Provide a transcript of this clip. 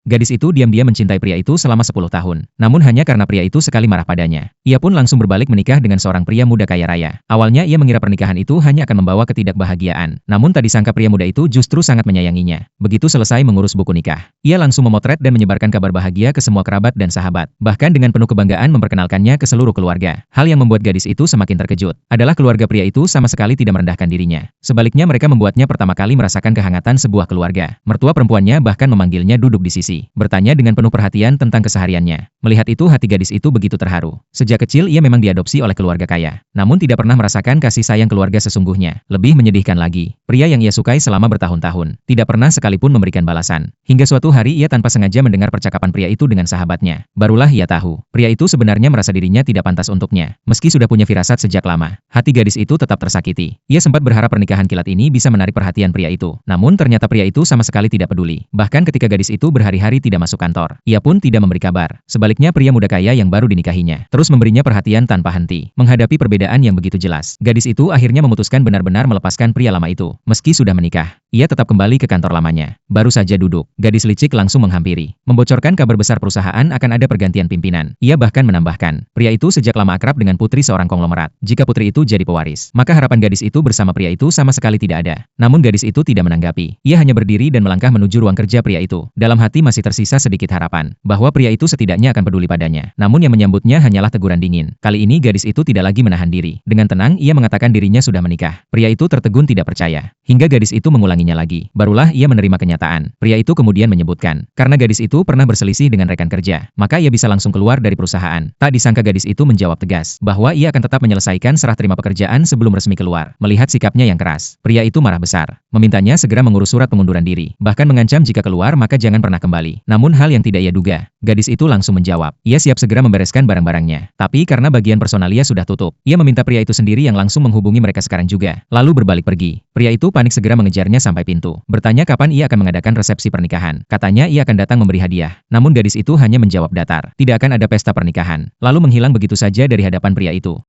Gadis itu diam-diam mencintai pria itu selama 10 tahun. Namun hanya karena pria itu sekali marah padanya. Ia pun langsung berbalik menikah dengan seorang pria muda kaya raya. Awalnya ia mengira pernikahan itu hanya akan membawa ketidakbahagiaan. Namun tak disangka pria muda itu justru sangat menyayanginya. Begitu selesai mengurus buku nikah, ia langsung memotret dan menyebarkan kabar bahagia ke semua kerabat dan sahabat. Bahkan dengan penuh kebanggaan memperkenalkannya ke seluruh keluarga. Hal yang membuat gadis itu semakin terkejut adalah keluarga pria itu sama sekali tidak merendahkan dirinya. Sebaliknya mereka membuatnya pertama kali merasakan kehangatan sebuah keluarga. Mertua perempuannya bahkan memanggilnya duduk di sisi, bertanya dengan penuh perhatian tentang kesehariannya. Melihat itu hati gadis itu begitu terharu. Sejak kecil ia memang diadopsi oleh keluarga kaya, namun tidak pernah merasakan kasih sayang keluarga sesungguhnya. Lebih menyedihkan lagi, pria yang ia sukai selama bertahun-tahun, tidak pernah sekalipun memberikan balasan. Hingga suatu hari ia tanpa sengaja mendengar percakapan pria itu dengan sahabatnya. Barulah ia tahu, pria itu sebenarnya merasa dirinya tidak pantas untuknya. Meski sudah punya firasat sejak lama, hati gadis itu tetap tersakiti. Ia sempat berharap pernikahan kilat ini bisa menarik perhatian pria itu. Namun ternyata pria itu sama sekali tidak peduli. Bahkan ketika gadis itu berhari-hari tidak masuk kantor, ia pun tidak memberi kabar. Sebaliknya pria muda kaya yang baru dinikahinya terus memberinya perhatian tanpa henti. Menghadapi perbedaan yang begitu jelas, gadis itu akhirnya memutuskan benar-benar melepaskan pria lama itu. Meski sudah menikah, ia tetap kembali ke kantor lamanya. Baru saja duduk, gadis licik langsung menghampiri, membocorkan kabar besar perusahaan akan ada pergantian pimpinan. Ia bahkan menambahkan, pria itu sejak lama akrab dengan putri seorang konglomerat. Jika putri itu jadi pewaris, maka harapan gadis itu bersama pria itu sama sekali tidak ada. Namun gadis itu tidak menanggapi. Ia hanya berdiri dan melangkah menuju ruang kerja pria itu. Dalam hati masih tersisa sedikit harapan bahwa pria itu setidaknya akan peduli padanya. Namun yang menyambutnya hanyalah teguran dingin. Kali ini gadis itu tidak lagi menahan diri. Dengan tenang ia mengatakan dirinya sudah menikah. Pria itu tertegun tidak percaya. Hingga gadis itu mengulanginya lagi. Barulah ia menerima kenyataan. Pria itu kemudian menyebutkan, karena gadis itu pernah berselisih dengan rekan kerja, maka ia bisa langsung keluar dari perusahaan. Tak disangka gadis itu menjawab tegas bahwa ia akan tetap menyelesaikan serah terima pekerjaan sebelum resmi keluar. Melihat sikapnya yang keras, pria itu marah besar, memintanya segera mengurus surat pengunduran diri, bahkan mengancam jika keluar maka jangan pernah kembali. Namun hal yang tidak ia duga, gadis itu langsung menjawab, ia siap segera membereskan barang-barangnya. Tapi karena bagian personalia sudah tutup, ia meminta pria itu sendiri yang langsung menghubungi mereka sekarang juga, lalu berbalik pergi. Pria itu panik segera mengejarnya sampai pintu, bertanya kapan ia akan mengadakan resepsi pernikahan. Katanya ia akan datang memberi hadiah. Namun gadis itu hanya menjawab datar, tidak akan ada pesta pernikahan, lalu menghilang begitu saja dari hadapan pria itu.